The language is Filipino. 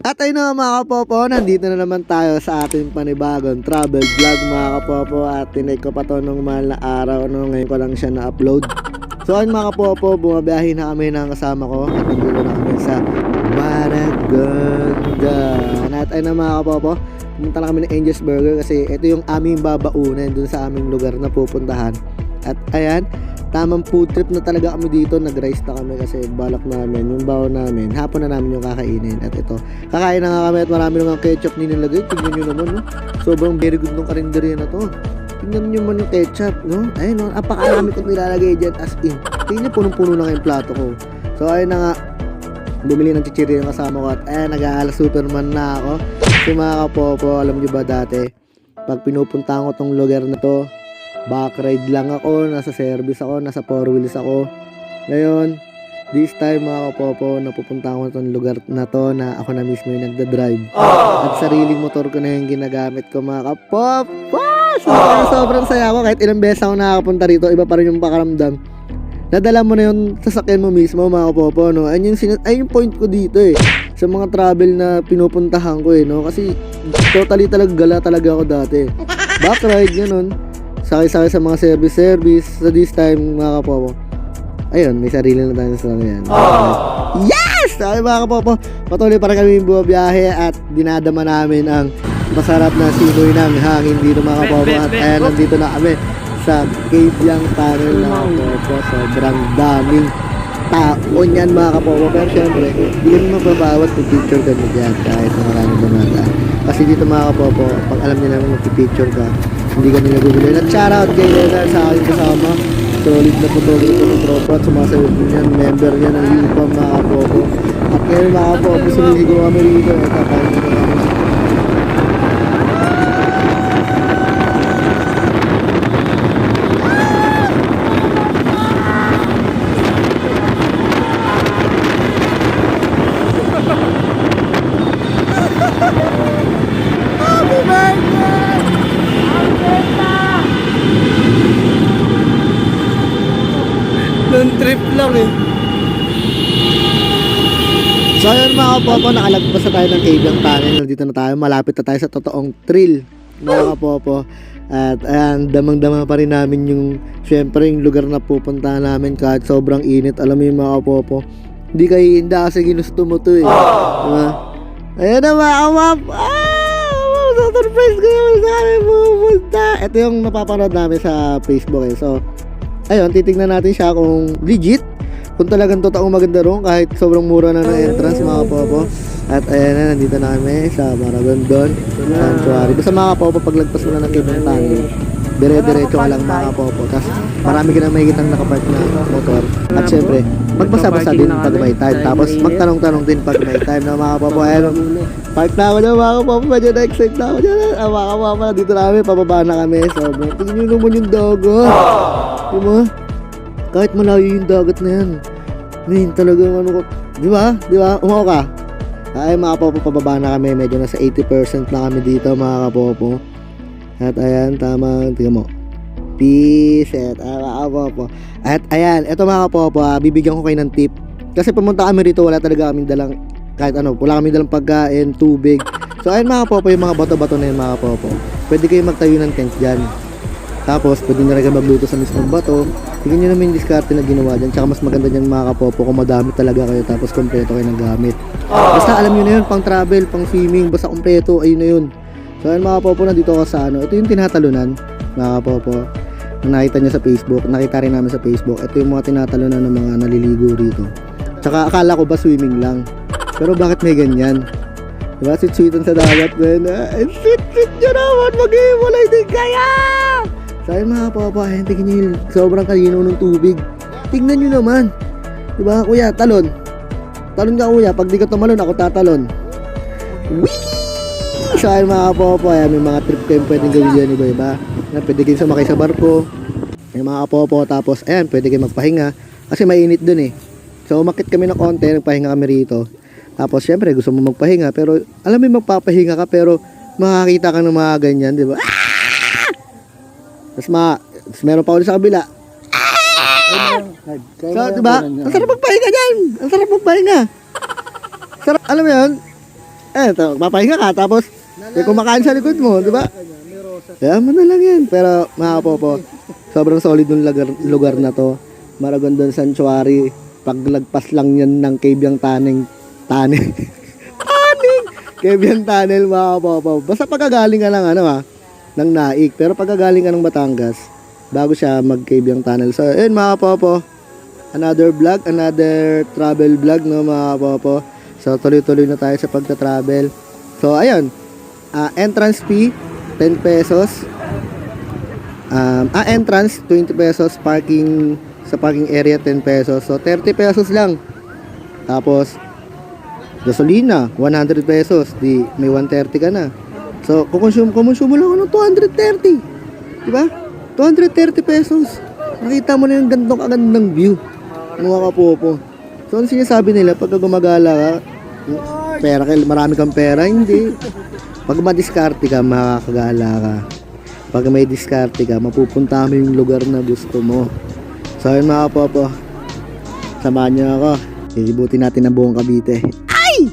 At ayun na mga kapopo, nandito na naman tayo sa ating panibagong travel vlog mga kapopo. At tinake ko pa to nung mahal na araw, ngayon ko lang siya na-upload. So ayun mga kapopo, bumabiyahe na kami ng kasama ko. At nandito na kami sa Maraganda. At ayun na mga kapopo, pumunta na kami ng Angel's Burger kasi ito yung aming babaunan dun sa aming lugar na pupuntahan. At ayan, tamang food trip na talaga kami dito. Nag-rice na kami kasi balak namin yung baon namin, hapon na namin yung kakainin. At ito, kakain na nga kami at marami naman ketchup nilalagay. Tignan nyo naman, no? Sobrang very good nung karinderya na to. Tignan nyo naman yung ketchup, no? Ayun, no? Apakarami kong nilalagay dyan as in. Tignan nyo, punong-puno na yung plato ko. So ayun na nga, bumili ng chichiri yung kasama ko. At ayun, nag-aala Superman na ako. Kasi mga kapopo, alam nyo ba dati, pag pinupunta ko tong lugar na to, back ride lang ako, nasa service ako, nasa 4 wheels ako. Ngayon, this time mga kapopo, napupunta ako itong lugar na to na ako na mismo yung nagda-drive. At sariling motor ko na yung ginagamit ko mga kapopo. Sobrang saya ako kahit ilang beses ako nakakapunta rito, iba pa rin yung pakaramdam. Nadala mo na yung sasakyan mo mismo mga kapopo, no? Ayun yung point ko dito eh. Sa mga travel na pinupuntahan ko eh, no? Kasi totally gala talaga ako dati. Back ride, ganun. Sakay-sakay sa mga service. So this time mga kapopo, ayun, may sarili na tayo sa yan. Yes! Ay mga kapopo, patuloy para kami bumabiyahe at dinadama namin ang masarap na simoy ng hangin dito mga kapopo. At ayan, nandito na kami sa Cavyang Tunnel mga kapopo. Sobrang daming tao yan mga kapopo. Pero syempre, hindi kami mapabawat kung picture ka mo dyan kahit na maraming dumadaan. Kasi dito mga kapopo, pag alam niyo naman magpipicture ka, hindi kami naguguloy. At shoutout kay Leonard sa aking kasama. Solid na photographer ng tropa at sumasagot niyan. Member niya ng UPAM mga kapopo. At ngayon mga kapopo, sumisigo kami rito. At kakain ko kami. Trip lang eh. So ayun mga kapopo, nakalagpas na tayo ng Cavyang Tunnel. Nandito na tayo, malapit na tayo sa totoong thrill mga kapopo. At ayan, damang-dama pa rin namin yung syempre yung lugar na pupuntahan namin kahit sobrang init. Alam mo yung mga kapopo, hindi kayo hindi kasi ginusto mo to eh, diba? Ayan na mga kapopo, surprise ko yung sa amin pupunta. Ito yung napapanood namin sa Facebook eh. So ayun, titignan natin siya kung legit, kung talagang totoong maganda ron kahit sobrang mura na ng entrance mga kapopo. At ayan na, nandito na kami sa Maragondon Sanctuary. Basta mga kapopo, paglagpas mo na ng Cavyang Tunnel, dire-diretso ka lang mga kapopo. Tapos marami ka na makikitang nakapark na motor. At syempre, magbasa-basa din pag may time. Tapos magtanong-tanong din pag may time na mga kapopo. Ayun, park na ako dyan mga kapopo, medyo na-excite na ako dyan. Mga kapopo, dito na kami, pababa na kami. Sobrang, tingin nyo naman yung dagat. Diba? Kahit malayo yung dagat na yan, man, talagang ano ko, diba? Diba? Umaw ka. Ay mga kapopo, pababa na kami. Medyo nasa 80% na kami dito mga kapopo. At ayan, tama, tingnan mo, peace. At mga kapopo, at ayan, eto mga kapopo, bibigyan ko kayo ng tip. Kasi pumunta kami rito, wala talaga kaming dalang kahit ano, wala kaming dalang pagkain, tubig. So ayan mga kapopo, yung mga bato-bato na yun mga kapopo, pwede kayo magtayo ng tent dyan. Tapos pwede nyo rin magluto sa mismong bato. Tingnan nyo naman yung diskarte na ginawa dyan. Tsaka mas maganda dyan mga kapopo kung madami talaga kayo, tapos kompleto kayo ng gamit. Basta alam nyo na yun, pang travel, pang swimming, basta kompleto, ayun na yun. So ayun mga kapopo, nandito ako sa ano, ito yung tinatalunan mga kapopo, nakita nyo sa Facebook, nakita rin namin sa Facebook. Ito yung mga tinatalunan ng mga naliligo rito. Tsaka akala ko ba swimming lang, pero bakit may ganyan? Diba, sweet-sweetan sa dagat man. Sweet-sweet nyo naman, mag-iwalay din kaya! So ayun mga kapopo, ayun, tingnan nyo yun, sobrang kalinaw ng tubig. Tingnan nyo naman, diba kuya, talon. Talon ka kuya, pag di ka tumalon, ako tatalon. Whee! So ayun mga kapopo, ayun, may mga trip kayong pwedeng gawin dyan, iba-iba. Pwede kayo sumakay sa barko, ayun mga kapopo, tapos ayun, pwede kayo magpahinga, kasi mainit dun eh. So umakit kami ng konti, nagpahinga kami rito. Tapos syempre gusto mo magpahinga, pero alam mo magpapahinga ka, pero makakita ka ng mga ganyan, diba? Tapos meron pa ulit sa kabila. So, diba? Ang sarap magpahinga dyan. Ang sarap magpahinga. Sarap, alam mo yun? Papahinga ka, tapos may kumakain sa likod mo, di ba? Kaya mo na lang yan. Pero mga kapopo, sobrang solid ng lugar na to. Maragondon Sanctuary. Paglagpas lang yan ng Cabiang Taning. Cabiang Tunnel, mga kapopo. Basta pagkagaling ka ng ng Naik. Pero pagkagaling ka ng Batangas, bago siya mag-Cabiang Tunnel. So, yun mga kapopo. Another vlog, another travel vlog, no mga kapopo. So, tuloy-tuloy na tayo sa pagta-travel. So, ayun. Entrance fee, 10 pesos. Entrance, 20 pesos. Parking, sa parking area, 10 pesos. So, 30 pesos lang. Tapos, gasolina, 100 pesos. Di, may 130 ka na. So, kumonsumo lang ako ng 230. Diba? 230 pesos. Nakita mo na yung gandang view. Mga kapopo. So, ano sinasabi nila? Pagka gumagala ka, marami kang pera, hindi. Pag madiskarte ka, makakagala ka. Pag may diskarte ka, mapupunta mo yung lugar na gusto mo. So yun mga kapopo, samahan nyo ako. Iibutin natin ang buong Cavite. Ay!